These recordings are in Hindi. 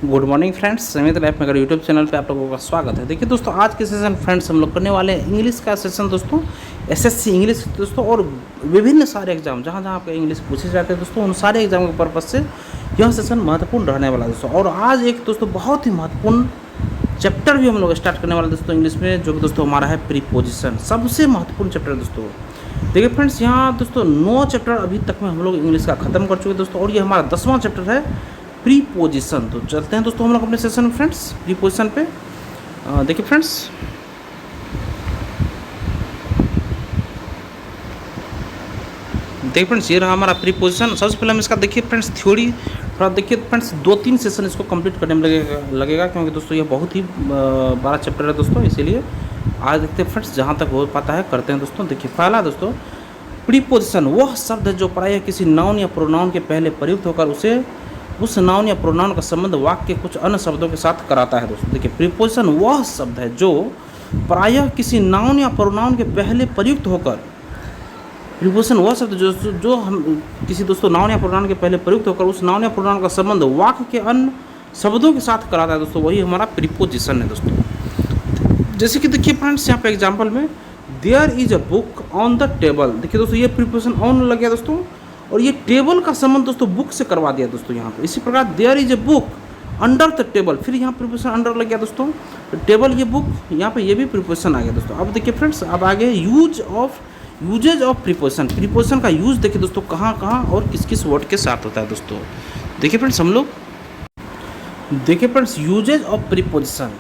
गुड मॉर्निंग फ्रेंड्स, समित लाइफ मेकर यूट्यूब चैनल पे आप लोगों का स्वागत है। देखिए दोस्तों, आज के सेशन फ्रेंड्स हम लोग करने वाले हैं इंग्लिश का सेशन दोस्तों, एसएससी इंग्लिश दोस्तों, और विभिन्न सारे एग्जाम जहाँ जहाँ पे इंग्लिश पूछे जाते हैं दोस्तों, उन सारे एग्जाम के पर्पज से यह सेशन महत्वपूर्ण रहने वाला है दोस्तों। और आज एक दोस्तों बहुत ही महत्वपूर्ण चैप्टर भी हम लोग स्टार्ट करने वाले दोस्तों इंग्लिश में, जो कि दोस्तों हमारा है प्रीपोजिशन, सबसे महत्वपूर्ण चैप्टर दोस्तों। देखिए फ्रेंड्स, यहाँ दोस्तों 9 चैप्टर अभी तक में हम लोग इंग्लिश का खत्म कर चुके हैं दोस्तों, और ये हमारा 10वां चैप्टर है प्रीपोजिशन। तो चलते हैं दोस्तों हम लोग अपने सेशन में फ्रेंड्स प्रीपोजिशन पे। देखिए फ्रेंड्स, ये रहा हमारा प्रीपोजिशन। सबसे पहले हम इसका देखिए फ्रेंड्स थ्योरी थोड़ा देखिए फ्रेंड्स, 2-3 सेशन इसको कंप्लीट करने में लगेगा क्योंकि दोस्तों ये बहुत ही बड़ा चैप्टर है दोस्तों, इसीलिए आज देखते हैं फ्रेंड्स जहाँ तक हो पाता है करते हैं दोस्तों। देखिए पहला दोस्तों, प्रीपोजिशन वह शब्द है जो प्रायः किसी नाउन या प्रोनाउन के पहले प्रयुक्त होकर उसे उस नाउन या प्रोनाउन का संबंध वाक्य के कुछ अन्य शब्दों के साथ कराता है दोस्तों। देखिए प्रीपोजिशन वह शब्द है जो प्रायः किसी नाउन या प्रोनाउन के पहले प्रयुक्त होकर, प्रीपोजिशन वह शब्द जो हम किसी दोस्तों नाउन या प्रोनाउन के पहले प्रयुक्त होकर उस नाउन या प्रोनाउन का संबंध वाक्य के अन्य शब्दों के साथ कराता है दोस्तों, वही हमारा प्रीपोजिशन है दोस्तों। जैसे कि देखिए फ्रेंड्स, यहाँ पे एग्जाम्पल में there is a book on the table. देखिए दोस्तों, ये प्रीपोजिशन ऑन लग गया दोस्तों, और ये टेबल का संबंध दोस्तों बुक से करवा दिया दोस्तों यहाँ पे। इसी प्रकार there is a book under the table, फिर यहाँ प्रीपोजिशन अंडर लग गया दोस्तों, तो टेबल ये बुक, यहाँ पे ये भी प्रीपोजिशन आ गया दोस्तों। अब देखिए फ्रेंड्स, अब आगे यूजेज ऑफ प्रीपोजिशन। प्रीपोजिशन का यूज देखिए दोस्तों कहाँ कहाँ और किस किस वर्ड के साथ होता है दोस्तों। देखिए फ्रेंड्स, हम लोग देखिए फ्रेंड्स यूजेज ऑफ प्रीपोजिशन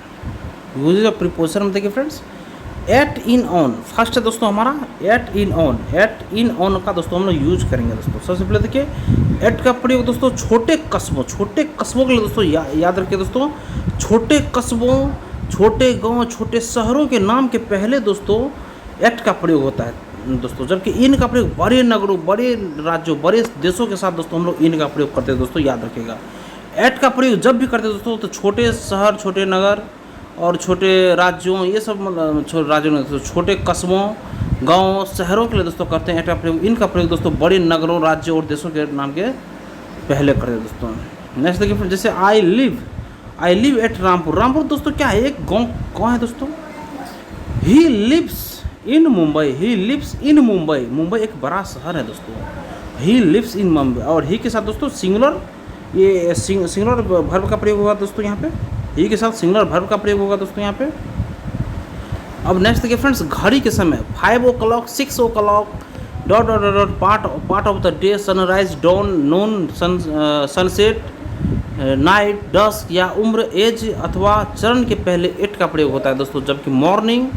में देखिए friends, at in on first है दोस्तों हमारा, एट इन ऑन का दोस्तों हम लोग यूज करेंगे दोस्तों। सबसे पहले देखिए एट का प्रयोग दोस्तों छोटे कस्बों के लिए दोस्तों याद रखिए दोस्तों, छोटे कस्बों, छोटे गांव, छोटे शहरों के नाम के पहले दोस्तों एट का प्रयोग होता है दोस्तों, जबकि इन का प्रयोग बड़े नगरों, बड़े राज्यों, बड़े देशों के साथ दोस्तों हम लोग इन का प्रयोग करते हैं दोस्तों, याद रखिएगा। एट का प्रयोग जब भी करते हैं दोस्तों तो छोटे शहर, छोटे नगर और छोटे राज्यों, ये सब मतलब राज्यों में छोटे कस्बों, गांव, शहरों के लिए दोस्तों करते हैं एट का प्रयोग। इनका प्रयोग दोस्तों बड़े नगरों, राज्यों और देशों के नाम के पहले करते हैं दोस्तों। नेक्स्ट देखिए जैसे आई लिव एट रामपुर दोस्तों क्या है, एक गाँव है दोस्तों। ही लिव्स इन मुंबई एक बड़ा शहर है दोस्तों। ही लिव्स इन मुंबई, और ही के साथ दोस्तों सिंगुलर, ये सिंगुलर वर्ब का प्रयोग होगा दोस्तों यहाँ पे, ही के साथ सिंगुलर वर्ब का प्रयोग होगा दोस्तों यहाँ पे। अब नेक्स्ट देखिए फ्रेंड्स, घड़ी के समय 5 o'clock, 6 o'clock, part of the day, sunrise, dawn, noon, sunset, night, dusk या उम्र, एज अथवा चरण के पहले एट का प्रयोग होता है दोस्तों, जबकि मॉर्निंग,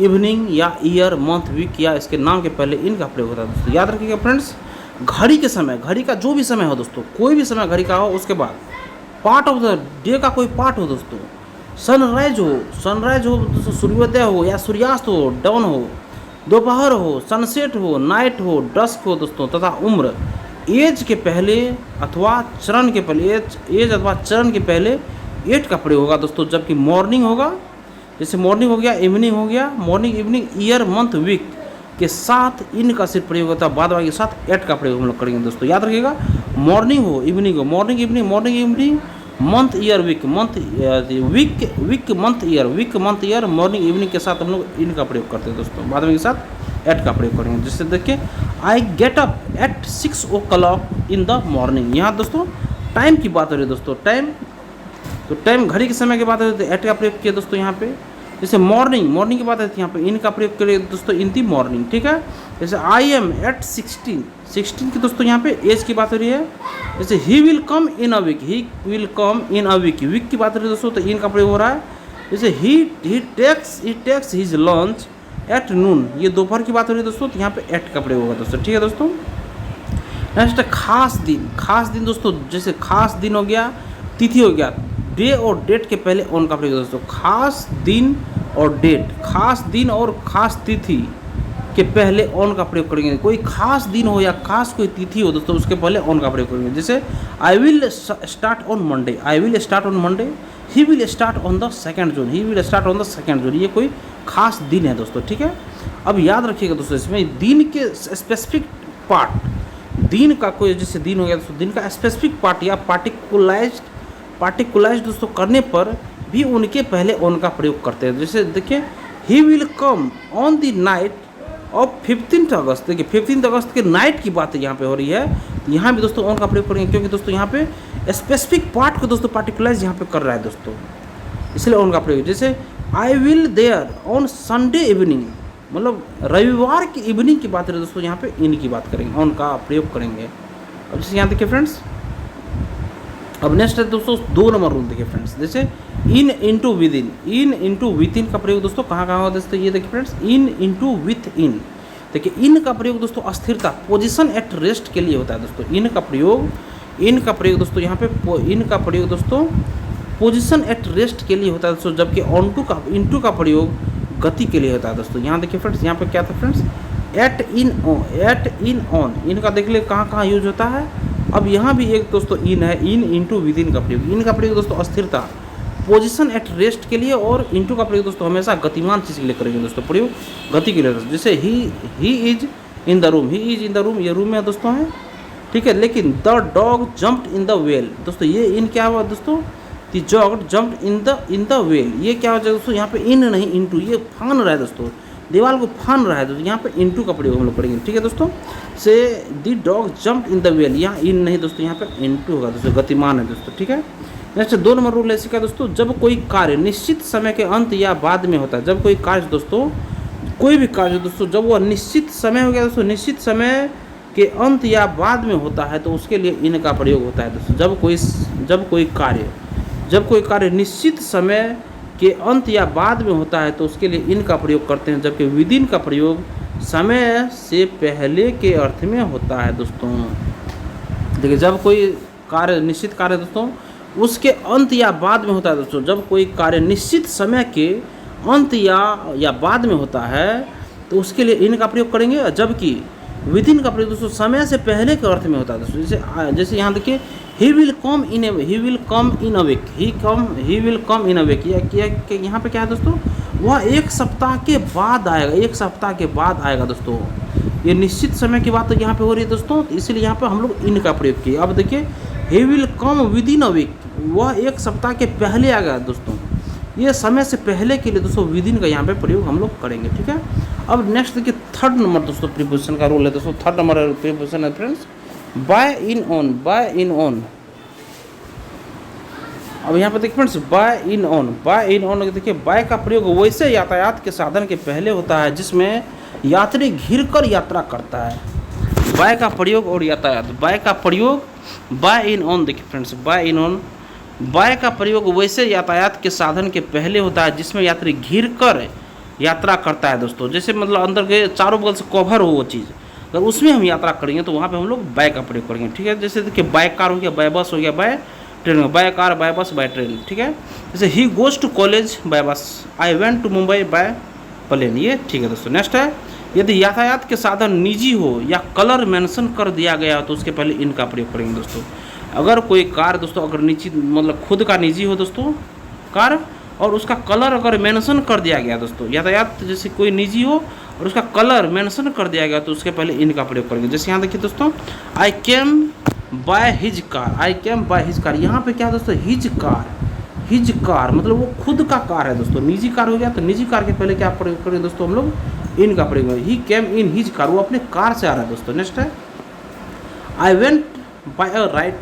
इवनिंग या ईयर, मंथ, वीक या इसके नाम के पहले इनका प्रयोग होता है दोस्तों। याद रखिएगा फ्रेंड्स, घड़ी के समय, घड़ी का जो भी समय हो दोस्तों, कोई भी समय घड़ी का हो, उसके बाद पार्ट ऑफ द डे का कोई पार्ट हो दोस्तों, सनराइज हो दोस्तों, सूर्योदय हो या सूर्यास्त हो, डाउन हो, दोपहर हो, सनसेट हो, नाइट हो, डस्क हो दोस्तों, तथा उम्र, एज के पहले अथवा चरण के पहले, एज अथवा चरण के पहले एट का प्रयोग होगा दोस्तों, जबकि मॉर्निंग होगा, जैसे मॉर्निंग हो गया, इवनिंग हो गया, morning, evening, year, month, week के साथ इन का सिर्फ प्रयोग होता है, बाद बाकी के साथ एट का प्रयोग हम लोग करेंगे दोस्तों। याद रखिएगा, मॉर्निंग हो, इवनिंग हो, morning evening, month, year, week, month, year, morning, evening के साथ हम लोग इन का प्रयोग करते हैं दोस्तों, बाद में के साथ एट का प्रयोग करेंगे। जैसे देखिए I get up at 6 o'clock in the morning, यहाँ दोस्तों टाइम की बात हो रही है दोस्तों, टाइम घड़ी के समय की बात हो रही है, एट का प्रयोग किया दोस्तों यहाँ पे। जैसे मॉर्निंग की बात है यहाँ पे इन का प्रयोग करिए दोस्तों, इन दी मॉर्निंग, ठीक है। जैसे आई एम एट 16 की दोस्तों यहाँ पे एज की बात हो रही है। जैसे ही will come in a week, week की बात हो रही है दोस्तों, तो इन का प्रयोग हो रहा है। जैसे ही takes his lunch at noon, ये दोपहर की बात हो रही है दोस्तों, तो यहाँ पे एट का प्रयोग होगा दोस्तों, ठीक है दोस्तों। नेक्स्ट है खास दिन दोस्तों, जैसे खास दिन हो गया, तिथि हो गया, डे और डेट के पहले ऑन का प्रयोग दोस्तों, खास दिन और डेट, खास दिन और खास तिथि के पहले ऑन का प्रयोग करेंगे। कोई खास दिन हो या खास कोई तिथि हो दोस्तों, उसके पहले ऑन का प्रयोग करेंगे। जैसे I will start on Monday, he will start on the 2nd जून, ये कोई खास दिन है दोस्तों, ठीक है। अब याद रखिएगा दोस्तों, इसमें दिन के स्पेसिफिक पार्ट, दिन का कोई जैसे दिन हो गया दोस्तों, दिन का स्पेसिफिक पार्ट या पार्टिकुलराइज्ड पार्टिकुलाइज दोस्तों करने पर भी उनके पहले ऑन का प्रयोग करते हैं। जैसे देखिए he will come on the night of 15 अगस्त। देखिए 15 अगस्त के नाइट की बात यहाँ पे हो रही है, तो यहाँ भी दोस्तों ऑन का प्रयोग करेंगे, क्योंकि दोस्तों यहाँ पे स्पेसिफिक पार्ट को दोस्तों पार्टिकुलाइज यहाँ पे कर रहा है दोस्तों, इसलिए ऑन का प्रयोग। जैसे I will there on Sunday evening, मतलब रविवार की इवनिंग की बात है दोस्तों, यहाँ पे इन की बात करेंगे, ऑन का प्रयोग करेंगे। अब जैसे यहाँ देखिए फ्रेंड्स, अब नेक्स्ट है दोस्तों 2 नंबर रूल देखिए फ्रेंड्स, जैसे in into with in, in into with in का प्रयोग दोस्तों कहाँ कहाँ होता है दोस्तों, ये देखिए फ्रेंड्स इन इंटू विथ इन। देखिए इन का प्रयोग दोस्तों अस्थिरता, पोजीशन एट रेस्ट के लिए होता है दोस्तों। इन का प्रयोग दोस्तों यहाँ पे इन का प्रयोग दोस्तों पोजीशन एट रेस्ट के लिए होता है दोस्तों, जबकि इंटू का प्रयोग गति के लिए होता है दोस्तों। यहाँ देखिए फ्रेंड्स, यहाँ पे क्या था फ्रेंड्स, एट इन ऑन, इनका देख ले कहाँ कहाँ यूज होता है। अब यहाँ भी एक दोस्तों इन है, इन इंटू विद इन का प्रयोग। इन का प्रयोग दोस्तों अस्थिरता, पोजीशन एट रेस्ट के लिए, और इंटू का प्रयोग दोस्तों हमेशा गतिमान चीज़ के लिए करेंगे दोस्तों, प्रयोग गति के लिए। जैसे he is in the room, he is in the room, ये रूम में दोस्तों है, ठीक है। लेकिन the dog jumped in the well, दोस्तों ये इन क्या हुआ दोस्तों, the dog jumped in the well, ये क्या हो जाएगा दोस्तों, यहाँ पे इन नहीं इंटू, ये फान रहा है दोस्तों, दीवार को फान रहा है दोस्तों, यहाँ पे इंटू का प्रयोग हम लोग करेंगे, ठीक है दोस्तों। से the dog jump in the well, यहाँ इन नहीं दोस्तों, यहाँ पे इंटू होगा दोस्तों, गतिमान है दोस्तों, ठीक है। नेक्स्ट 2 नंबर रूल ऐसे का दोस्तों, जब कोई कार्य निश्चित समय के अंत या बाद में होता है, जब कोई कार्य दोस्तों, कोई भी कार्य दोस्तों जब वह निश्चित समय हो गया दोस्तों, निश्चित समय के अंत या बाद में होता है, तो उसके लिए इन का प्रयोग होता है दोस्तों। जब कोई कार्य निश्चित समय के अंत या बाद में होता है, तो उसके लिए इन का प्रयोग करते हैं, जबकि विद इन का प्रयोग समय से पहले के अर्थ में होता है दोस्तों। देखिए जब कोई कार्य निश्चित कार्य दोस्तों उसके अंत या बाद में होता है दोस्तों, जब कोई कार्य निश्चित समय के अंत या बाद में होता है, तो उसके लिए इन का प्रयोग करेंगे, जबकि विद इन का प्रयोग दोस्तों समय से पहले के अर्थ में होता है दोस्तों। जैसे यहाँ देखिए he will come in a week, he will come in a week, यहाँ पे क्या है दोस्तों, वह 1 सप्ताह के बाद आएगा, 1 सप्ताह के बाद आएगा दोस्तों। ये निश्चित समय की बात तो यहाँ पे हो रही है दोस्तों, तो इसलिए यहाँ पे हम लोग इन का प्रयोग किए। अब देखिए he will come with in a week, वह 1 सप्ताह के पहले आएगा दोस्तों, ये समय से पहले के लिए दोस्तों विद इन का यहाँ पे प्रयोग हम लोग करेंगे, ठीक है। अब नेक्स्ट देखिए 3rd नंबर दोस्तों प्रीपोजिशन का रूल है दोस्तों। 3rd नंबर प्रीपोजिशन है फ्रेंड्स बाय इन ऑन। अब यहाँ पे देखिए फ्रेंड्स बाय इन ऑन देखिए, बाय का प्रयोग वैसे यातायात के साधन के पहले होता है जिसमें यात्री घिर कर यात्रा करता है। बाय का प्रयोग और यातायात, बाय का प्रयोग बाय इन ऑन, देखिए friends by in on, by का प्रयोग वैसे यातायात के साधन के पहले होता है जिसमें यात्री घिर कर यात्रा करता है दोस्तों। जैसे मतलब अंदर के चारों बगल से कवर हो वो चीज़, अगर उसमें हम यात्रा करेंगे तो वहाँ पे हम लोग बाय का प्रयोग करेंगे, ठीक है। जैसे देखिए बाय कार हो गया, बाय बस हो गया, बाय ट्रेन हो गया, by car, by bus, by train, ठीक है। जैसे he goes to college by bus, I went to Mumbai by plane, ये ठीक है दोस्तों। नेक्स्ट है, यदि यातायात के साधन निजी हो या कलर मेंशन कर दिया गया हो तो उसके पहले इनका प्रयोग करेंगे दोस्तों। अगर कोई कार दोस्तों अगर निजी मतलब खुद का निजी हो दोस्तों कार, और उसका कलर अगर मेंशन कर दिया गया दोस्तों, यातायात जैसे कोई निजी हो और उसका कलर मेंशन कर दिया गया तो उसके पहले इनका प्रयोग करेंगे। जैसे यहाँ देखिए दोस्तों आई केम बाय हिज कार, यहाँ पे क्या है दोस्तों, हिज कार मतलब वो खुद का कार है दोस्तों। निजी कार हो गया तो निजी कार के पहले क्या प्रयोग करेंगे दोस्तों हम लोग, इनका प्रयोग करेंगे। ही केम इन हिज कार, वो अपने कार से आ रहा है दोस्तों। नेक्स्ट है I went by a white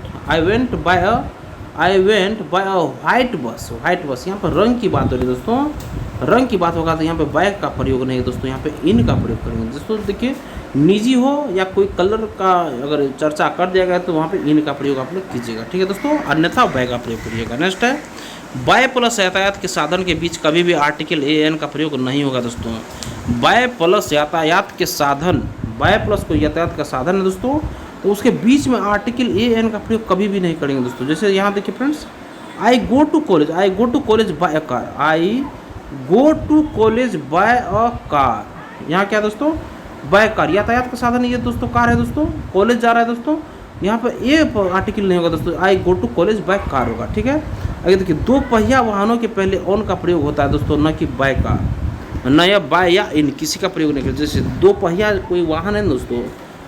बस, यहाँ पर रंग की बात हो रही है दोस्तों, रंग की बात होगा तो यहाँ पे बाय का प्रयोग नहीं है दोस्तों, यहाँ पे इन का प्रयोग करेंगे दोस्तों। देखिए निजी हो या कोई कलर का अगर चर्चा कर दिया गया तो वहाँ पे इन का प्रयोग आप लोग कीजिएगा, ठीक है दोस्तों, अन्यथा बाय का प्रयोग करिएगा। नेक्स्ट है बाय प्लस यातायात के साधन के बीच कभी भी आर्टिकल ए एन का प्रयोग नहीं होगा दोस्तों। बाय प्लस यातायात के साधन, बाय प्लस कोई यातायात का साधन है दोस्तों, तो उसके बीच में आर्टिकल ए एन का प्रयोग कभी भी नहीं करेंगे दोस्तों। जैसे यहाँ देखिए friends I go to college by a car, I go to college by a car, यहाँ क्या दोस्तों बाय कार, यातायात का साधन ये दोस्तों कार है दोस्तों, कॉलेज जा रहा है दोस्तों, यहाँ पर ए आर्टिकल नहीं होगा दोस्तों, I go to college by car होगा, ठीक है। अगर देखिए 2 पहिया वाहनों के पहले ऑन का प्रयोग होता है दोस्तों, न कि बाय का, न या बाय या इन किसी का प्रयोग नहीं करते। जैसे 2 पहिया कोई वाहन है दोस्तों,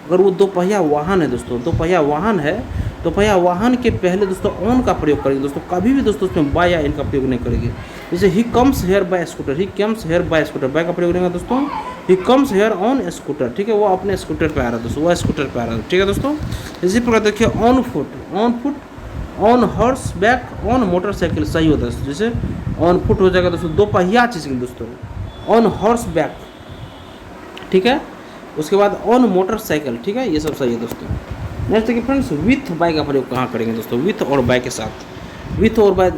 अगर वो 2 पहिया वाहन है दोस्तों, 2 पहिया वाहन है तो भैया वाहन के पहले दोस्तों ऑन का प्रयोग करेंगे दोस्तों, कभी भी दोस्तों उसमें बाय या इन का प्रयोग नहीं करेंगे। जैसे he comes here by scooter, he comes here by scooter, by का प्रयोग करेंगे दोस्तों, he comes here on scooter, ठीक है, वो अपने स्कूटर पे आ रहा है दोस्तों, वो स्कूटर पे आ रहा है, ठीक है दोस्तों। इसी प्रकार देखिए on foot, on horse back, on motorcycle सही होता है। जैसे ऑन फुट हो जाएगा दोस्तों, दो पहिया चीज़ दोस्तों, ऑन हॉर्स बैक, ठीक है। उसके बाद ऑन मोटरसाइकिल, ठीक है, ये सब सही है दोस्तों। नेक्स्ट देखिए फ्रेंड्स, विथ बाय का प्रयोग कहाँ करेंगे दोस्तों, विथ और बाय के साथ। विथ और बाय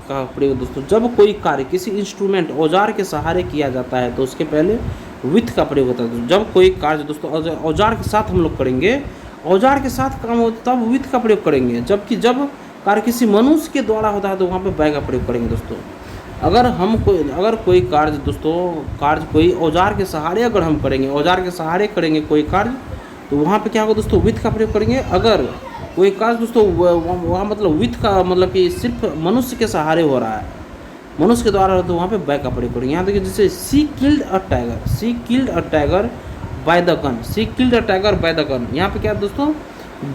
का प्रयोग दोस्तों, जब कोई कार्य किसी इंस्ट्रूमेंट औजार के सहारे किया जाता है तो उसके पहले विथ का प्रयोग होता है। जब कोई कार्य दोस्तों औजार के साथ हम लोग करेंगे, औजार के साथ काम होता है तब विथ का प्रयोग करेंगे, जबकि जब कार्य किसी मनुष्य के द्वारा होता है तो वहाँ पे बाय का प्रयोग करेंगे दोस्तों। अगर कोई कार्य दोस्तों, कार्य कोई औजार के सहारे अगर हम करेंगे, औजार के सहारे करेंगे कोई कार्य, तो वहाँ पे क्या होगा दोस्तों, विथ का प्रयोग करेंगे। अगर कोई कार्य दोस्तों वहाँ मतलब विथ का मतलब कि सिर्फ मनुष्य के सहारे हो रहा है, मनुष्य के द्वारा, तो वहाँ पे बाय का प्रयोग करेंगे। यहाँ देखिए जैसे she killed a tiger by the gun, she killed a tiger by the gun. यहाँ पे क्या है दोस्तों,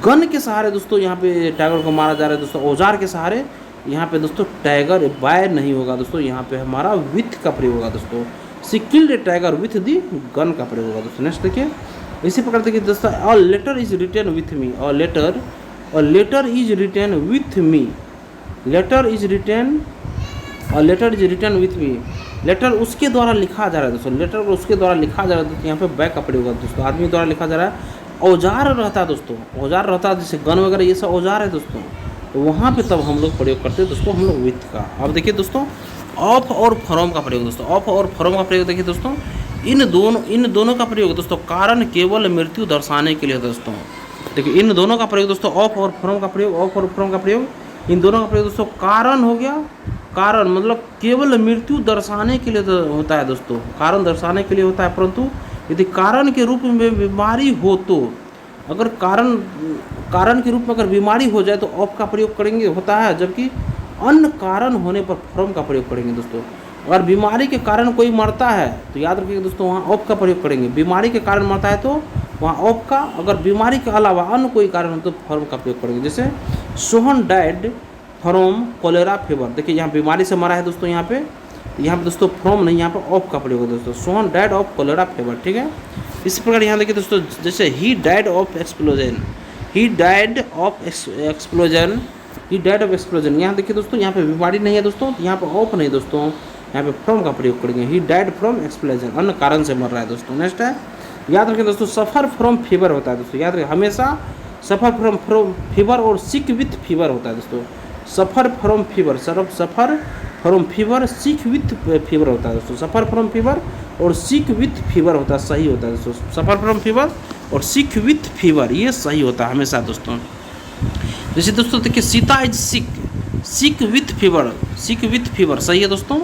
गन के सहारे दोस्तों यहाँ पे टाइगर को मारा जा रहा है दोस्तों, औजार के सहारे। यहाँ पे दोस्तों टाइगर बाय नहीं होगा दोस्तों, यहाँ पे हमारा विथ का प्रयोग होगा दोस्तों, she killed tiger with the gun का प्रयोग होगा दोस्तों। नेक्स्ट देखिए इसी प्रकार देखिए दोस्तों, a letter is written with me, a letter is written with me, letter is written with me, letter उसके द्वारा लिखा जा रहा है दोस्तों, लेटर उसके द्वारा लिखा जा रहा है दोस्तों, यहाँ पे बाय का प्रयोग होगा दोस्तों, आदमी द्वारा लिखा जा रहा है। औजार रहता है दोस्तों, औजार रहता है, जैसे गन वगैरह ये सब औजार है दोस्तों, तो वहाँ पे तब हम लोग प्रयोग करते हैं दोस्तों हम लोग विथ का। अब देखिए दोस्तों ऑफ और फ्रॉम का प्रयोग दोस्तों, ऑफ और फ्रॉम का प्रयोग देखिए दोस्तों, इन दोनों का प्रयोग दोस्तों कारण केवल मृत्यु दर्शाने के लिए दोस्तों। देखिए इन दोनों का प्रयोग दोस्तों, ऑफ और फ्रॉम का प्रयोग, ऑफ और फ्रॉम का प्रयोग, इन दोनों का प्रयोग दोस्तों कारण हो गया, कारण मतलब केवल मृत्यु दर्शाने के लिए होता है दोस्तों, कारण दर्शाने के लिए होता है, परंतु यदि कारण के रूप में बीमारी हो तो, अगर कारण के रूप में अगर बीमारी हो जाए तो ऑफ का प्रयोग करेंगे होता है, जबकि अन्य कारण होने पर फ्रॉम का प्रयोग करेंगे दोस्तों। अगर बीमारी के कारण कोई मरता है तो याद रखिएगा दोस्तों वहाँ ऑफ का प्रयोग करेंगे, बीमारी के कारण मरता है तो वहाँ ऑफ का, अगर बीमारी के अलावा अन्य कोई कारण हो तो फ्रॉम का प्रयोग करेंगे। जैसे Sohan died from cholera fever, देखिए यहाँ बीमारी से मरा है दोस्तों, यहाँ पे दोस्तों फ्रॉम नहीं, यहाँ पे ऑफ का प्रयोग है दोस्तों, Sohan died of cholera fever, ठीक है। इसी प्रकार यहाँ देखिए दोस्तों, जैसे he died of explosion, he died of explosion, यहाँ देखिए दोस्तों यहाँ पे बीमारी नहीं है दोस्तों, यहाँ पे ऑफ नहीं दोस्तों, यहाँ पे फ्रॉम का प्रयोग करेंगे, ही डाइड फ्रॉम एक्सप्लोजन, अन्य कारण से मर रहा है दोस्तों। नेक्स्ट है, याद रखें दोस्तों सफ़र फ्रॉम फीवर होता है दोस्तों, याद रखें हमेशा सफ़र फ्रॉम फीवर और सिक विथ फीवर होता है दोस्तों, suffer from fever, suffer from fever sick with fever होता है दोस्तों, सफ़र फ्रॉम फीवर और सिक विथ फीवर होता है, सही होता है दोस्तों, सफ़र फ्रॉम फीवर और सिक विथ फीवर ये सही होता है हमेशा दोस्तों। जैसे दोस्तों देखिए Sita is sick with fever सही है दोस्तों,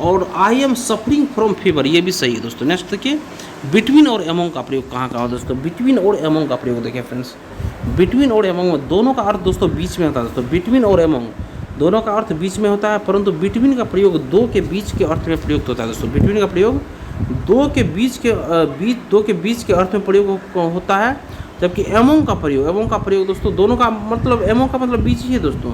और I am suffering from fever ये भी सही है दोस्तों। नेक्स्ट देखिए बिटवीन और एमोंग का प्रयोग कहाँ कहाँ दोस्तों, बिटवीन और एमोंग का प्रयोग देखिए फ्रेंड्स, बिटवीन और एमोंग में दोनों का अर्थ दोस्तों बीच में होता है दोस्तों, बिटवीन और एमोंग दोनों का अर्थ बीच में होता है, परंतु बिटवीन का प्रयोग दो के बीच के अर्थ में प्रयुक्त होता है दोस्तों, बिटवीन का प्रयोग दो के बीच के अर्थ में प्रयोग होता है, जबकि एमोंग का प्रयोग दोस्तों दोनों का मतलब, एमोंग का मतलब बीच ही है दोस्तों,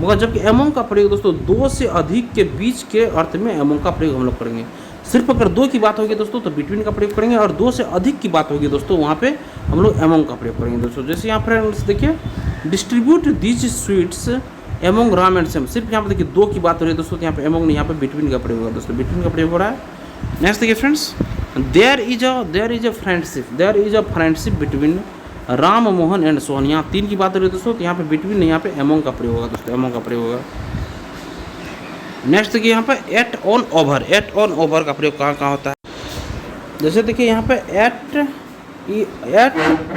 मगर जबकि एमोंग का प्रयोग दोस्तों दो से अधिक के बीच के अर्थ में एमोंग का प्रयोग हम लोग करेंगे। सिर्फ अगर दो की बात होगी दोस्तों तो बिटवीन का प्रयोग करेंगे, और दो से अधिक की बात होगी दोस्तों वहाँ पे हम लोग एमोंग का प्रयोग करेंगे दोस्तों। जैसे यहाँ पर देखिए distribute these sweets among Ram and same, सिर्फ यहाँ पर देखिए दो की बात हो रही है दोस्तों, तो यहाँ पे एमोंग नहीं, यहाँ पे बिटवीन का प्रयोग होगा दोस्तों, बिटवीन का प्रयोग हो रहा है। नेक्स्ट देखिए friends, there is a friendship between Ram Mohan and Sohan, यहाँ तीन की बात हो रही है दोस्तों, तो यहाँ पे बिटवीन नहीं, यहाँ पे एमोंग का प्रयोग होगा दोस्तों, एमोंग का प्रयोग होगा। नेक्स्ट देखिए यहाँ पे एट ऑन ओवर का प्रयोग कहाँ कहाँ होता है, जैसे देखिए यहाँ पे एट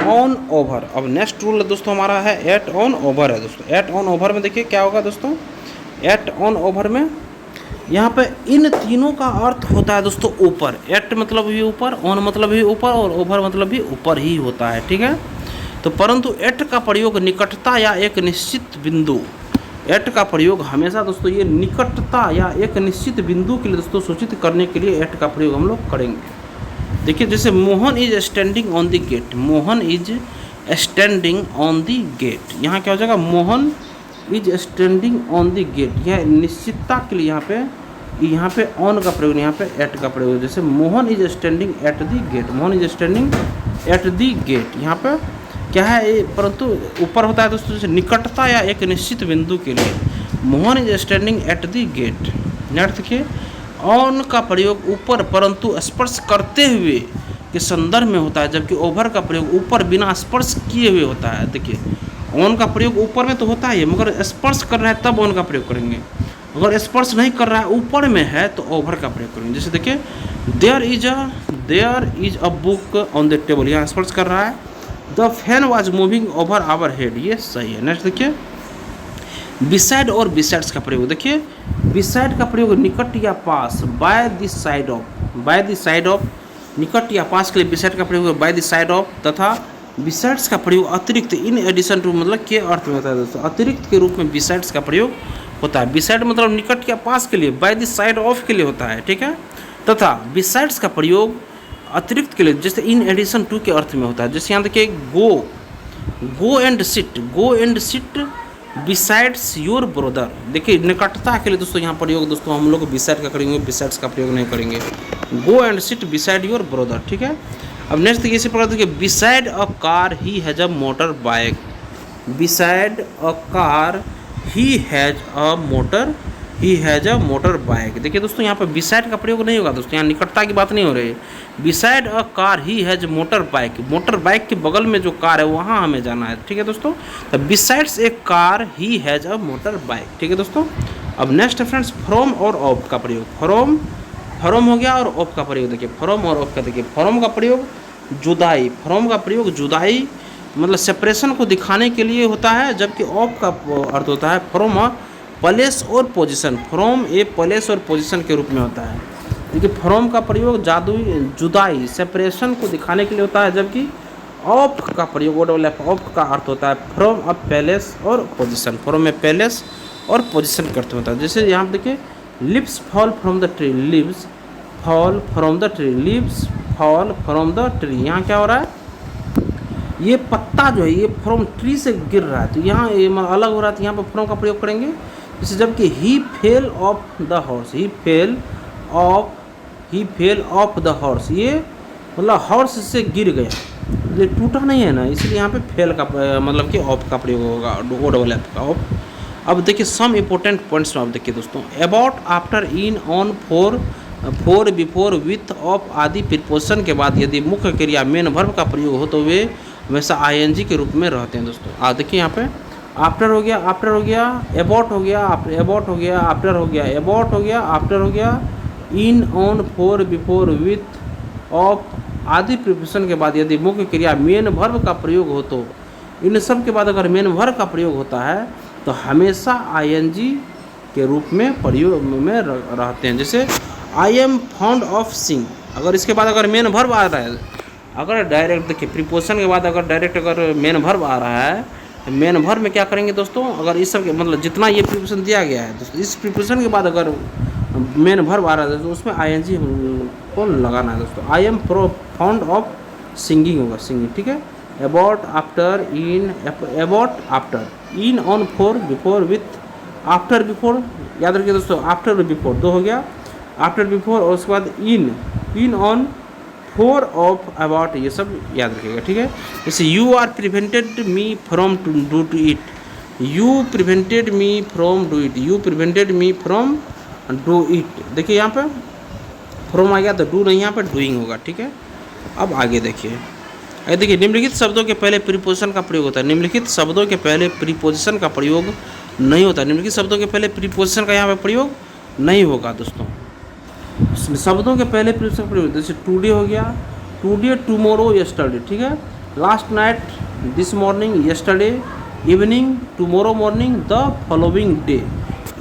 ऑन ओवर। अब नेक्स्ट रूल दोस्तों हमारा है एट ऑन ओवर है दोस्तों, एट ऑन ओवर में देखिए क्या होगा दोस्तों, एट ऑन ओवर में यहाँ पे इन तीनों का अर्थ होता है दोस्तों ऊपर, एट मतलब भी ऊपर, ऑन मतलब भी ऊपर, और ओवर मतलब भी ऊपर ही होता है, ठीक है। तो परंतु एट का प्रयोग निकटता या एक निश्चित बिंदु, एट का प्रयोग हमेशा दोस्तों ये निकटता या एक निश्चित बिंदु के लिए दोस्तों सूचित करने के लिए एट का प्रयोग हम लोग करेंगे। देखिए जैसे Mohan is standing on the gate, Mohan is standing on the gate. यहाँ क्या हो जाएगा, Mohan is standing on the gate. यह निश्चितता के लिए यहाँ पे ऑन का प्रयोग, यहाँ पे एट का प्रयोग। जैसे Mohan is standing at the gate, Mohan is standing at the gate. यहाँ पे क्या है, परंतु ऊपर होता है दोस्तों जैसे निकटता या एक निश्चित बिंदु के लिए। Mohan is standing at the gate. Next देखिए, ऑन का प्रयोग ऊपर परंतु स्पर्श करते हुए के संदर्भ में होता है, जबकि ओवर का प्रयोग ऊपर बिना स्पर्श किए हुए होता है। देखिए ऑन का प्रयोग ऊपर में तो होता है, मगर स्पर्श कर रहा है तब ऑन का प्रयोग करेंगे। अगर स्पर्श नहीं कर रहा है, ऊपर में है, तो ओवर का प्रयोग करेंगे। जैसे देखिए, there is a book on the table, यहाँ स्पर्श कर रहा है। The fan was moving over our head, ये सही है। नेक्स्ट देखिए, बिसाइड और बिसाइड्स का प्रयोग। देखिए बिसाइड का प्रयोग निकट या पास, बाय द साइड ऑफ, निकट या पास के लिए बिसाइड का प्रयोग बाय द साइड ऑफ, तथा बिसाइड्स का प्रयोग अतिरिक्त, इन एडिशन टू, मतलब के अर्थ में होता है दोस्तों, अतिरिक्त के रूप में बिसाइड्स का प्रयोग होता है। बिसाइड मतलब निकट या पास के लिए, बाय द साइड ऑफ के लिए होता है, ठीक है। तथा बिसाइड्स का प्रयोग अतिरिक्त के लिए, जैसे इन एडिशन टू के अर्थ में होता है। जैसे यहाँ देखिए, go and sit besides your brother. देखिए निकटता के लिए दोस्तों यहाँ प्रयोग, दोस्तों हम लोग बिसाइड का करेंगे, बिसाइड्स का प्रयोग नहीं करेंगे। Go and sit beside your brother, ठीक है। अब नेक्स्ट देखिए, इसी प्रकार देखिए, beside a car he has a motor bike, beside a car he has a motor bike. देखिए दोस्तों यहाँ पर बिसाइड का प्रयोग नहीं होगा दोस्तों, यहाँ निकटता की बात नहीं हो रही है। Beside a car he has motor bike के बगल में जो कार है वहाँ हमें जाना है, ठीक है दोस्तों। तो besides A car he has a motor bike, ठीक है दोस्तों। अब नेक्स्ट है फ्रेंड्स, फ्रॉम और ऑफ का प्रयोग। फ्रॉम हो गया और ऑफ का प्रयोग। देखिए फ्रॉम और ऑफ का, देखिए फ्रॉम का प्रयोग जुदाई, जुदाई मतलब सेपरेशन को दिखाने के लिए होता है, जबकि ऑफ का अर्थ होता है फ्रॉम अ प्लेस और पोजीशन, फ्रॉम ए प्लेस और पोजीशन के रूप में होता है। देखिए फ्रॉम का प्रयोग जुदाई सेपरेशन को दिखाने के लिए होता है, जबकि ऑफ का प्रयोग ऑफ का अर्थ होता है from a place or position, from a place or position के अर्थ में होता है। जैसे यहाँ पे देखिए, leaves fall from the tree, leaves fall from the tree, leaves fall from the tree. यहाँ क्या हो रहा है, ये पत्ता जो है ये फ्रॉम ट्री से गिर रहा है, तो यहाँ ये अलग हो रहा है, तो यहाँ पर फ्रॉम का प्रयोग करेंगे। जैसे जबकि he fell off the horse, he fell off the horse, ये मतलब हॉर्स से गिर गया, ये टूटा नहीं है ना, इसलिए यहाँ पे फेल का मतलब कि ऑफ का प्रयोग होगा, का ऑफ। अब देखिए सम इम्पोर्टेंट पॉइंट्स में, आप देखिए दोस्तों, about, after, in, on, for, before, with, of आदि प्रीपोजिशन के बाद यदि मुख्य क्रिया मेन वर्ब का प्रयोग हो तो वे हमेशा आईएनजी के रूप में रहते हैं दोस्तों। देखिए यहाँ पे आफ्टर हो गया, अबाउट हो गया, आफ्टर हो गया, अबाउट हो गया, आफ्टर हो गया, in, on, for, before, with, of आदि प्रीपोजिशन के बाद यदि मुख्य क्रिया मेन वर्ब का प्रयोग हो तो इन सब के बाद अगर मेन वर्ब का प्रयोग होता है तो हमेशा आईएनजी के रूप में प्रयोग में रहते हैं। जैसे आई एम फॉन्ड ऑफ सिंग, अगर इसके बाद अगर मेन वर्ब आ रहा है, अगर डायरेक्ट देखिए प्रीपोजिशन के बाद अगर डायरेक्ट अगर मेन वर्ब आ रहा है, तो मेन वर्ब में क्या करेंगे दोस्तों, अगर इस सब के मतलब जितना ये प्रीपोजिशन दिया गया है दोस्तों, इस प्रीपोजिशन के बाद अगर मेन वर्ब आ रहा है तो उसमें आईएनजी को लगाना है दोस्तों। I am fond of singing होगा, सिंगिंग, ठीक है। About, after, in, after, in, on, for, before, with, after, before, याद रखिए दोस्तों, आफ्टर और बिफोर दो हो गया, आफ्टर, बिफोर, और उसके बाद in, on, for, of, about, ये सब याद रखिएगा, ठीक है। जैसे you are prevented me from do to it, you prevented me from do it, you prevented me from do it. देखिए यहाँ पे फ्रॉम आ गया तो डू नहीं, यहाँ पे डूइंग होगा, ठीक है। अब आगे देखिए, निम्नलिखित शब्दों के पहले प्रीपोजिशन का प्रयोग होता है, निम्नलिखित शब्दों के पहले प्रीपोजिशन का प्रयोग नहीं होता, निम्नलिखित शब्दों के पहले प्रीपोजिशन का यहाँ पे प्रयोग नहीं होगा दोस्तों। शब्दों के पहले प्रीपोजिशन प्रयोग, जैसे टुडे हो गया, टुडे, टुमारो, यस्टरडे, ठीक है। Last night, this morning, yesterday evening, tomorrow morning, the following day.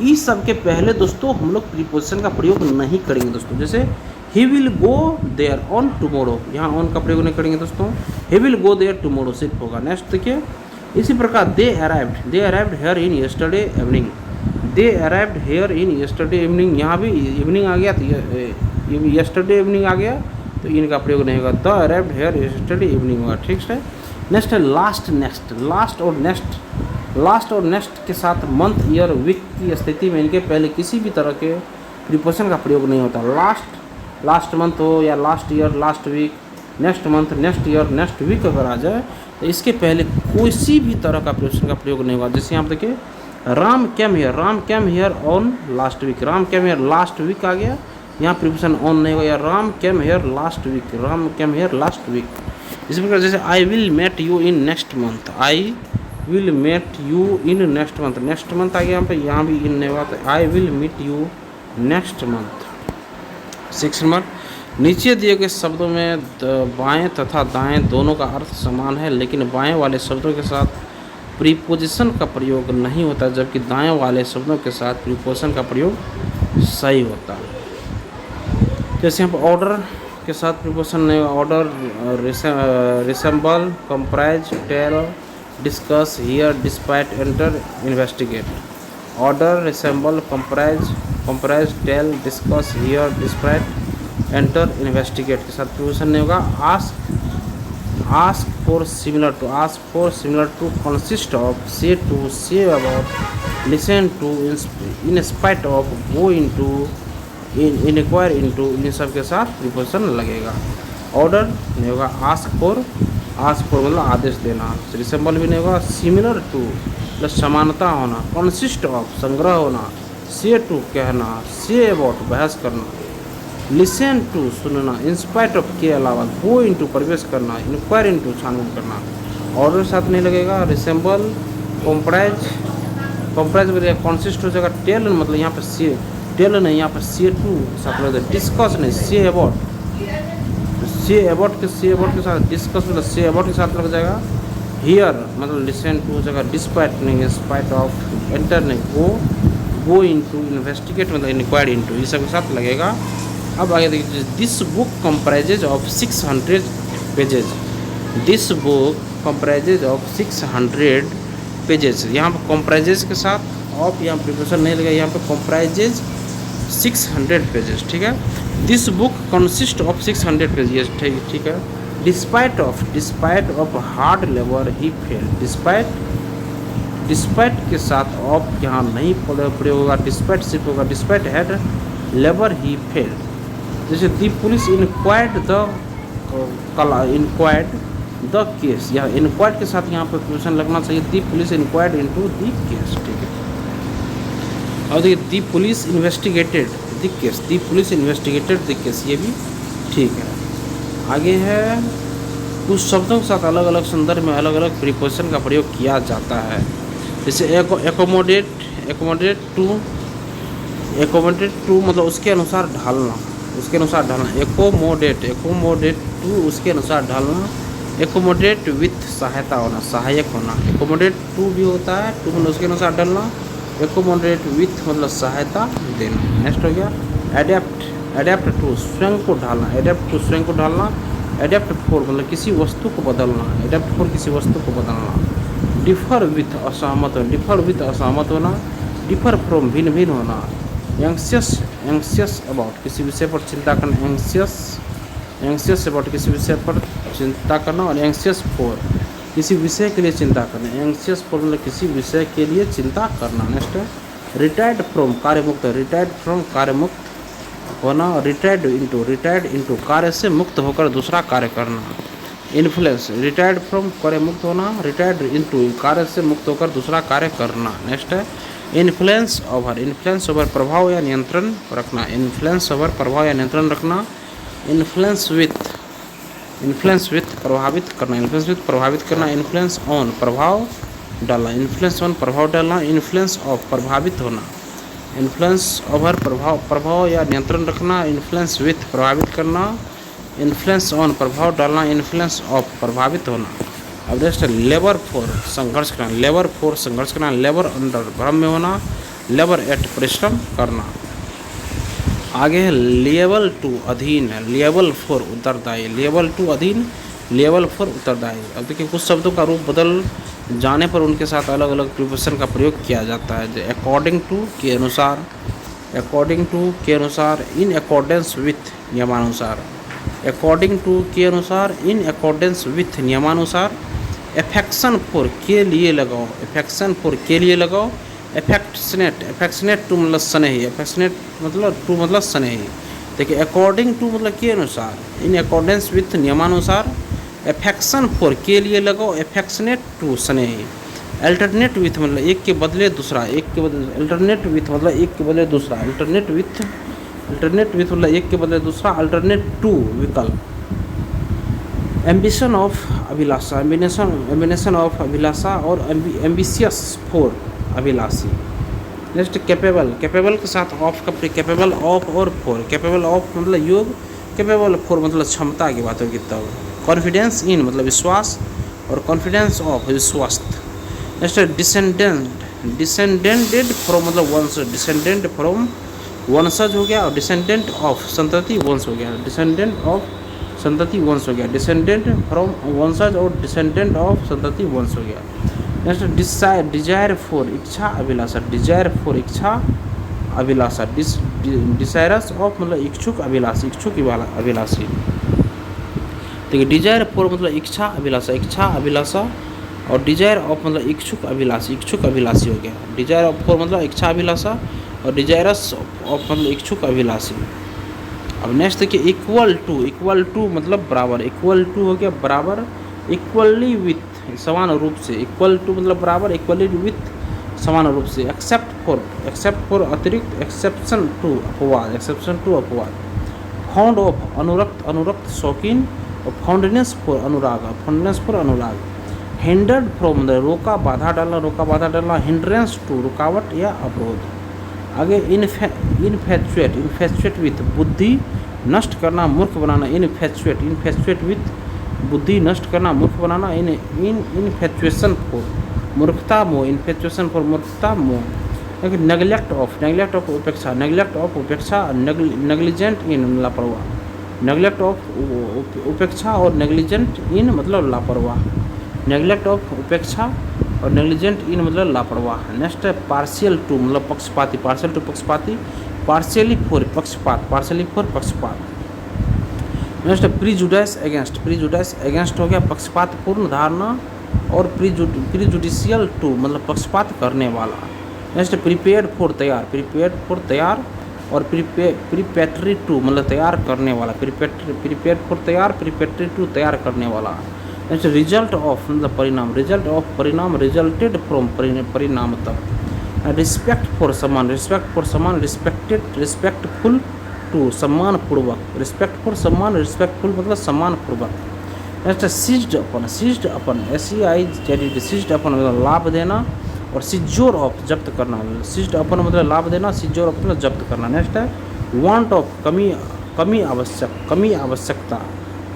इस सब के पहले दोस्तों हम लोग प्रीपोजिशन का प्रयोग नहीं करेंगे दोस्तों। जैसे ही will go there on tomorrow, यहाँ ऑन का प्रयोग नहीं करेंगे दोस्तों, he will go there tomorrow सिर्फ होगा। नेक्स्ट देखिए, इसी प्रकार they arrived here in yesterday evening, they arrived here in yesterday evening, यहाँ भी इवनिंग आ गया तो यस्टरडे इवनिंग आ गया तो इनका प्रयोग नहीं होगा, they arrived here yesterday evening होगा, ठीक है। नेक्स्ट है लास्ट, नेक्स्ट, लास्ट और नेक्स्ट। लास्ट और नेक्स्ट के साथ मंथ, ईयर, वीक की स्थिति में इनके पहले किसी भी तरह के प्रीपोजिशन का प्रयोग नहीं होता। लास्ट, लास्ट मंथ हो या last year, last week, next month, next year, next week अगर आ जाए तो इसके पहले किसी भी तरह का प्रीपोजिशन का प्रयोग नहीं होगा। जैसे यहाँ पर देखिए, Ram came here, Ram came here on last week, Ram came here last week आ गया, यहाँ प्रीपोजिशन ऑन नहीं होगा। या Ram came here last week, Ram came here last week. इसी प्रकार जैसे I will met you in next month, I will met you in next month, next month आ गया यहाँ पे, यहाँ भी इन नहीं होगा तो I will meet you next month. 6 number, नीचे दिए गए शब्दों में बाएं तथा दाएं दोनों का अर्थ समान है, लेकिन बाएं वाले शब्दों के साथ प्रीपोजिशन का प्रयोग नहीं होता, जबकि दाएं वाले शब्दों के साथ प्रीपोजिशन का प्रयोग सही होता है। जैसे यहाँ पर ऑर्डर के साथ प्रीपोजिशन नहीं, order, resemble, comprise, tell, discuss, hear, despite, enter, investigate. Order, resemble, comprise, tell, discuss, hear, despite, enter, investigate के साथ प्रीपोजिशन नहीं होगा। Ask for, similar to, ask for, similar to, consist of, say to, say about, listen to, in spite of, go into, inquire into, इन सब के साथ प्रीपोजिशन लगेगा। ऑर्डर नहीं होगा, आस्क फॉर मतलब आदेश देना, रिसेंबल भी नहीं होगा, सिमिलर टू प्लस समानता होना, कंसिस्ट ऑफ संग्रह होना, से टू कहना, से अबाउट बहस करना, लिसन टू सुनना, इंस्पाइट ऑफ के अलावा, गो इनटू प्रवेश करना, इंक्वायर इनटू छानबीन करना। ऑर्डर साथ नहीं लगेगा, रिसेंबल, कंप्राइज वगैरह, कंसिस्ट हो जाएगा, टेल मतलब यहाँ पर से, टेल नहीं यहाँ पर से टू साथ लग, डिस्कस नहीं, से अबाउट, से अबाउट के साथ डिस्कस मतलब से अबाउट के साथ लग जाएगा। हियर मतलब लिसन टू हो जाएगा, डिस्पाइट नहीं, स्पाइट ऑफ, एंटर नहीं, गो इनटू, इन्वेस्टिगेट मतलब इंक्वायर इनटू, ये सब के साथ लगेगा। अब आगे देखिए, this book comprises of 600 pages, this book comprises of 600 pages. यहाँ पर कंप्राइजेज के साथ ऑफ यहाँ प्रीपोजिशन नहीं लगेगा, यहाँ पे कंप्राइजेज 600 पेजेस, ठीक है। This book consist of 600 pages, ठीक है। Despite of hard labour he fail, despite के साथ ऑफ यहाँ नहीं प्रयोग होगा, डिस्पाइट सिर्फ होगा, despite had labour he fail. जैसे the police inquired the case, या इंक्वायर्ड के साथ यहाँ पर प्रीपोजिशन लगना चाहिए, the police inquired into the case, ठीक है। और देखिए, the police investigated the case, the police investigated the case, ये भी ठीक है। आगे है, कुछ शब्दों के साथ अलग अलग संदर्भ में अलग अलग प्रीपोजिशन का प्रयोग किया जाता है। जैसे एकोमोडेट टू मतलब उसके अनुसार ढालना, एकोमोडेट टू उसके अनुसार ढालना, एकोमोडेट विथ सहायता होना, सहायक होना, एकोमोडेट टू भी होता है, टू मतलब उसके अनुसार ढालना, एकोमोडेट विथ मतलब सहायता देना। नेक्स्ट हो गया, एडेप्ट टू स्वयं को ढालना, एडेप्ट टू स्वयं को ढालना, एडेप्ट फॉर मतलब किसी वस्तु को बदलना, एडेप्ट फॉर किसी वस्तु को बदलना। डिफर विथ असहमत होना, डिफर फ्रॉम भिन्न होना। एंक्सियस अबाउट किसी विषय पर चिंता करना, एंक्सियस अबाउट किसी विषय पर चिंता करना, और एंक्सियस फॉर किसी विषय के लिए चिंता करना, एंक्सियस फॉर मतलब किसी विषय के लिए चिंता करना। नेक्स्ट है, रिटायर्ड फ्रॉम कार्यमुक्त, रिटायर्ड फ्रॉम कार्यमुक्त होना, रिटायर्ड इनटू कार्य से मुक्त होकर दूसरा कार्य करना। इन्फ्लुएंस, रिटायर्ड फ्रॉम कार्यमुक्त होना, रिटायर्ड इनटू कार्य से मुक्त होकर दूसरा कार्य करना। नेक्स्ट है, इन्फ्लुएंस ओवर प्रभाव या नियंत्रण रखना, इन्फ्लुएंस ओवर प्रभाव या नियंत्रण रखना। इन्फ्लुएंस विथ प्रभावित करना, इन्फ्लुएंस ऑन प्रभाव डालना, इन्फ्लुएंस ऑन प्रभाव डालना, इन्फ्लुएंस ऑफ प्रभावित होना, इन्फ्लुएंस ओवर प्रभाव या नियंत्रण रखना, इन्फ्लुएंस विथ प्रभावित करना, इन्फ्लुएंस ऑन प्रभाव डालना, इन्फ्लुएंस ऑफ प्रभावित होना। अब नेक्स्ट है, लेबर फॉर संघर्ष करना, लेबर अंडर भ्रम में होना, लेबर एट परिश्रम करना। आगे है, लेवल टू अधीन है, लेवल फोर उत्तरदायी, लेवल टू अधीन, लेवल फोर उत्तरदायी। अब देखिए, कुछ शब्दों का रूप बदल जाने पर उनके साथ अलग अलग प्रीपोजिशन का प्रयोग किया जाता है। अकॉर्डिंग टू के अनुसार, इन अकॉर्डेंस विथ नियमानुसार, अकॉर्डिंग टू के अनुसार, इन अकॉर्डेंस विथ नियमानुसार, एफेक्शन फॉर के लिए लगाओ, एफेक्शन फॉर के लिए लगाओ। एफेक्शनेट, एफेक्शनेट टू मतलब स्नेही, एफेक्शनेट मतलब टू मतलब स्नेही। देखिए अकॉर्डिंग टू मतलब के अनुसार, इन अकॉर्डेंस विथ नियमानुसार। एफेक्शन फॉर के लिए लगाओ, एफेक्शनेट टू स्नेही। अल्टरनेट विथ मतलब एक के बदले दूसरा, एक के बदले, अल्टरनेट विथ मतलब एक के बदले दूसरा, अल्टरनेट विथ, अल्टरनेट विथ मतलब एक के बदले दूसरा, अल्टरनेट टू विकल्प। एम्बिशन ऑफ अभिलाषा, एम्बिनेशन ऑफ अभिलाषा और एम्बिशियस फॉर अभिलाषी। नेक्स्ट कैपेबल, कैपेबल के साथ ऑफ का, कैपेबल ऑफ और फॉर। कैपेबल ऑफ मतलब योग, कैपेबल फॉर मतलब क्षमता की बात होगी तब। कॉन्फिडेंस इन मतलब विश्वास और कॉन्फिडेंस ऑफ विश्वस्त। नेक्स्ट डिसेंडेंट, डिसेंडेंटेड फ्रॉम मतलब वंश, डिसेंडेंट फ्रॉम वंशज हो गया, और डिसेंडेंट ऑफ संतति वंश हो गया, डिसेंडेंट ऑफ संतति वंश हो गया, डिसेंडेंट फ्रॉम वंशज और डिसेंडेंट ऑफ संतति वंश हो गया। नेक्स्ट डिजायर फॉर इच्छा अभिलाषा, डिजायर फॉर इच्छा अभिलाषा, डिजायरस ऑफ मतलब इच्छुक अभिलाषी, इच्छुक अभिलाषी। देखिए डिजायर फॉर मतलब इच्छा अभिलाषा, इच्छा अभिलाषा, और डिजायर ऑफ मतलब इच्छुक अभिलाषी, इच्छुक अभिलाषी हो गया। डिजायर ऑफ फॉर मतलब इच्छा अभिलाषा और डिजायरस ऑफ मतलब इच्छुक अभिलाषी। अब नेक्स्ट देखिए इक्वल टू मतलब बराबर, इक्वल टू हो गया बराबर, इक्वली विथ समान रूप से, इक्वल टू मतलब बराबर, इक्वली विथ समान रूप से। एक्सेप्ट फॉर अतिरिक्त, एक्सेप्शन टू अपवाद, एक्सेप्शन टू अपवाद। फाउंड ऑफ अनुरक्त, अनुरक्त शौकीन, और फाउंडनेस फॉर अनुराग, फाउंडनेस फॉर अनुराग। हिंडर्ड फ्रॉम मतलब रोका बाधा डालना, रोका बाधा डालना। हिंड्रेंस टू रुकावट या अवरोध। आगे इनफैचुएट, इनफैचुएट विथ बुद्धि नष्ट करना, मूर्ख बनाना। इनफैचुएट, इनफैचुएट विथ बुद्धि नष्ट करना, मूर्ख बनाना। इनफैचुएशन फॉर मूर्खता मोह, इनफैचुएशन फॉर मूर्खता मोह। नेग्लेक्ट ऑफ, नेग्लेक्ट ऑफ उपेक्षा, नेग्लेक्ट ऑफ उपेक्षा, नेग्लिजेंट इन लापरवाह। नेग्लेक्ट ऑफ उपेक्षा और नेग्लिजेंट इन मतलब लापरवाह, नेग्लेक्ट ऑफ उपेक्षा और नेग्लिजेंट इन मतलब लापरवाह। नेक्स्ट है पार्शियल टू मतलब पक्षपाती, पार्शियल टू पक्षपाती, पार्शियली फॉर पक्षपात, पार्शियली फॉर पक्षपात। नेक्स्ट प्रीजुडाइस अगेंस्ट, प्रीजुडाइस अगेंस्ट हो गया पक्षपात पूर्ण धारणा, और प्रीजुडिशियल टू मतलब पक्षपात करने वाला। नेक्स्ट प्रिपेयर्ड फॉर तैयार, प्रिपेयर्ड फॉर तैयार, और प्रीपेटरी टू मतलब तैयार करने वाला, प्रिपेयर्ड फॉर तैयार, प्रीपेटरी टू तैयार करने वाला। नेक्स्ट रिजल्ट ऑफ मतलब परिणाम, रिजल्ट ऑफ परिणाम, रिजल्टेड फ्रॉम परिणाम तक। रिस्पेक्ट फॉर सम्मान, रिस्पेक्ट फॉर सम्मान, रिस्पेक्टेड, रिस्पेक्टफुल टू सम्मान पूर्वक, रिस्पेक्ट फॉर सम्मान, रिस्पेक्टफुल मतलब सम्मान पूर्वक। नेक्स्ट सीज्ड अपन, सीज्ड अपन, SEIZD, सीज्ड अपन मतलब लाभ देना, और सीजोर ऑफ जब्त करना। सीज्ड अपन मतलब लाभ देना, सीजोर ऑफ मतलब जब्त करना। नेक्स्ट है वांट ऑफ कमी, कमी आवश्यक, कमी आवश्यकता।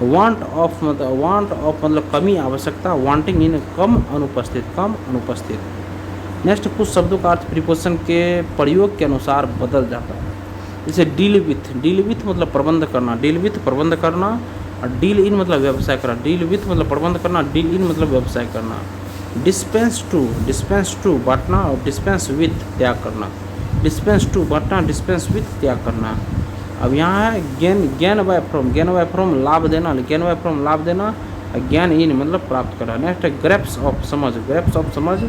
वांट ऑफ मतलब कमी आवश्यकता, वांटिंग इन कम अनुपस्थित, कम अनुपस्थित। नेक्स्ट कुछ शब्दों का अर्थ प्रीपोजिशन के प्रयोग के अनुसार बदल जाता है। जैसे डील विथ मतलब प्रबंध करना, डील विथ प्रबंध करना, और डील इन मतलब व्यवसाय करना, डील विथ मतलब प्रबंध करना, डील इन मतलब व्यवसाय करना। डिस्पेंस टू बांटना, और डिस्पेंस विथ त्याग करना, डिस्पेंस टू बांटना, डिस्पेंस विथ त्याग करना। अब यहाँ है गेन बाय फ्रॉम लाभ देना, गेन बाय फ्रॉम लाभ देना, ज्ञान इन मतलब प्राप्त करना। नेक्स्ट है ग्रेप्स ऑफ समझ, ग्रेप्स ऑफ समझ,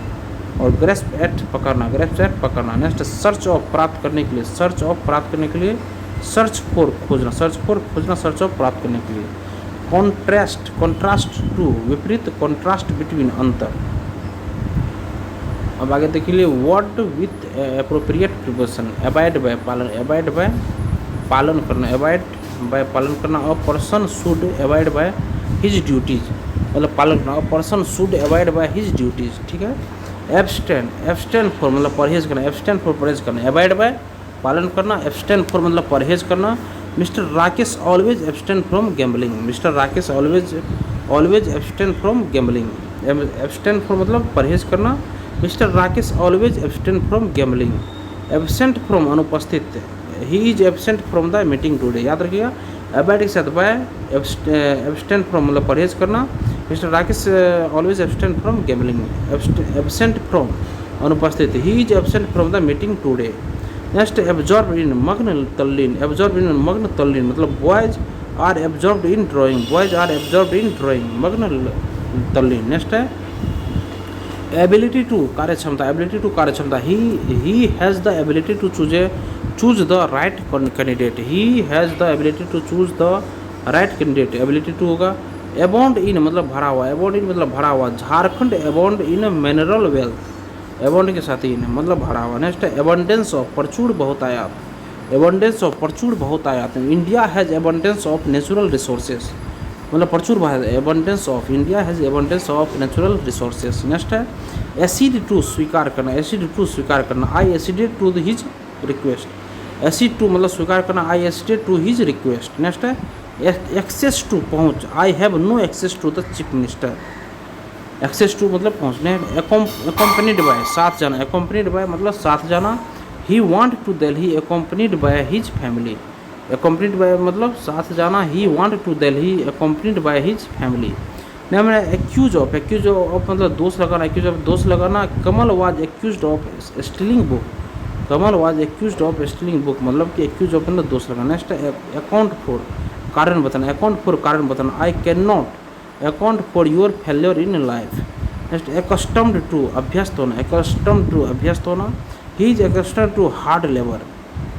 और ग्रेस्प एट पकड़ना, ग्रेप्स एट पकड़ना। नेक्स्ट सर्च ऑफ प्राप्त करने के लिए, सर्च ऑफ प्राप्त करने के लिए, सर्च फॉर खोजना, सर्च फॉर खोजना, सर्च ऑफ प्राप्त करने के लिए। कॉन्ट्रास्ट, कॉन्ट्रास्ट टू विपरीत, कॉन्ट्रास्ट बिटवीन अंतर। अब आगे देख लीजिए word with appropriate preposition. Avoid by पालन, अवॉइड बाय पालन करना, अवॉइड बाय पालन करना। A person should avoid by his duties मतलब पालन करना, a person should avoid by his duties. ठीक है। एब्सटेन, एब्सटेन फॉर मतलब परहेज करना, एब्सटेन फॉर परहेज करना। अवॉइड बाय पालन करना, एब्सटेन फॉर मतलब परहेज करना। Mister Rakesh always abstain from gambling, mister Rakesh always abstain from gambling. Abstain for मतलब परहेज करना। Mister Rakesh always abstain from gambling. Absent from अनुपस्थित, he is absent from the meeting today. याद रखिएगा अवॉइड के साथ बाय, एब्सटेन फ्रॉम मतलब परहेज करना। Mister Rakesh always abstain from gambling, absent from अनुपस्थित, he is absent from the meeting today. Next absorb in मग्न तल्लीन, एब्जॉर्ब इन मग्न तल्लीन मतलब boys are absorbed in drawing, boys are absorbed in drawing, मग्न तल्लीन। नेक्स्ट है एबिलिटी टू कार्यक्षमता, एबिलिटी टू कार्यक्षमता, he has the ability to choose the right candidate, he has the ability to choose the right candidate, ability to होगा। अबाउंड इन मतलब भरा हुआ, अबाउंड इन मतलब भरा हुआ, Jharkhand abound in mineral wealth, abound के साथ ही इन मतलब भरा हुआ। नेक्स्ट है एबंडेंस ऑफ प्रचुर बहुतायात, एबंडेंस ऑफ प्रचुर बहुतायात, India has abundance of natural resources मतलब प्रचुर abundance of, India has abundance of natural resources. Next है एसिड टू स्वीकार करना, एसिड टू स्वीकार करना, I acceded to his request, accede to मतलब स्वीकार करना, I acceded to his request. Next है एक्सेस टू पहुँच, I have no access to the chief minister, access to मतलब पहुँचने। एकोम्पनीड बाय साथ जाना, एकोम्पनीड बाय मतलब साथ जाना, he want to Delhi accompanied by his family, accompanied by मतलब साथ जाना, he want to Delhi accompanied by his family. नहीं मैंने एक्यूज ऑफ मतलब दोष लगाना, एक्यूज ऑफ दोष लगाना, Kamal was accuse of stealing book, Kamal was accuse of stealing book मतलब कि एक्यूज ऑफ मतलब दोष लगाना। नेक्स्ट अकाउंट फॉर कारण बताना, अकाउंट फॉर कारण बताना, I can not account for your failure in life. Next accustomed to अभ्यस्त होना, एकस्टम्ड टू अभ्यस्त होना, he is accustomed to hard labour,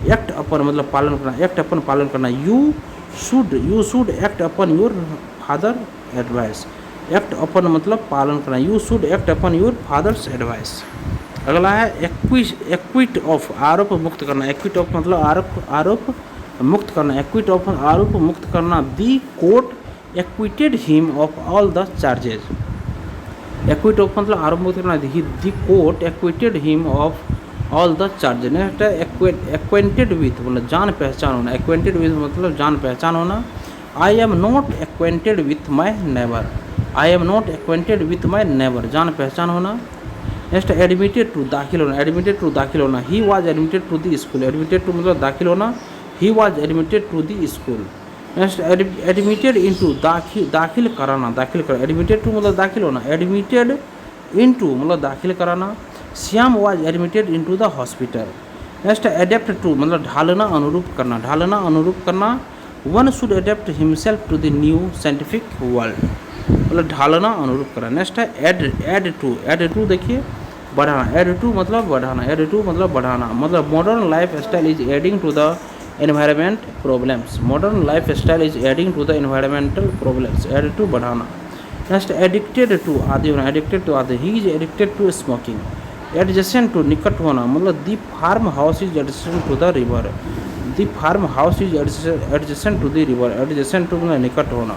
act upon मतलब पालन करना, एक्ट अपन पालन करना, you should act upon your father advice, act upon मतलब पालन करना, you should act upon your father's advice. अगला है एक्विट ऑफ आरोप मुक्त करना, एक्विट ऑफ मतलब आरोप मुक्त करना, एक्विट ऑफ आरोप मुक्त करना, the court acquitted him of all the charges, acquit of मतलब आरोप मुक्त करना, the court acquitted him of all the charges. Next है एक्वेंटेड विथ मतलब जान पहचान होना, एक्वेंटेड विथ मतलब जान पहचान होना, I am not acquainted with my neighbour, I am not acquainted with my neighbour जान पहचान होना। नेक्स्ट एडमिटेड टू दाखिल होना, एडमिटेड टू दाखिल होना, he was admitted to the school, admitted to मतलब दाखिल होना, he was admitted to the school. Next admitted into दाखिल कराना, दाखिल करा, एडमिटेड टू मतलब दाखिल होना, एडमिटेड इनटू मतलब दाखिल कराना, Shyam was admitted into the hospital. Next adapt to मतलब ढालना अनुरूप करना, ढालना अनुरूप करना, one should adapt himself to the new scientific world मतलब ढालना अनुरूप करना। नेक्स्ट है एड टू देखिए बढ़ाना, एड टू मतलब बढ़ाना, एड टू मतलब बढ़ाना, मतलब modern life style is adding to the environment problems, modern life style is adding to the environmental problems, add to बढ़ाना। नेक्स्ट एडिक्टेड टू आदि होना, एडिक्टेड टू आदि, he is addicted to smoking, adjacent to निकट होना मतलब the farm house is adjacent to the river, the farm house is adjacent to the river, adjacent to मतलब निकट होना।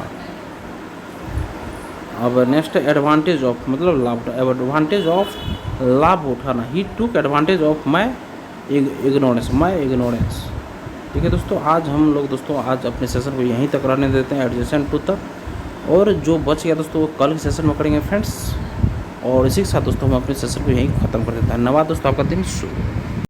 अब नेक्स्ट एडवांटेज ऑफ मतलब लाभ, एडवांटेज ऑफ लाभ उठाना, ही टूक एडवांटेज ऑफ माई इग्नोरेंस। ठीक है दोस्तों, आज हम लोग दोस्तों आज अपने सेशन को यहीं तक रहने देते हैं एडजेसेंट टू तक, और जो बच गया दोस्तों वो कल के सेशन में करेंगे फ्रेंड्स। और इसी के साथ दोस्तों हम अपने सेशन को यहीं ख़त्म कर देते हैं। धन्यवाद दोस्तों, आपका दिन शुभ।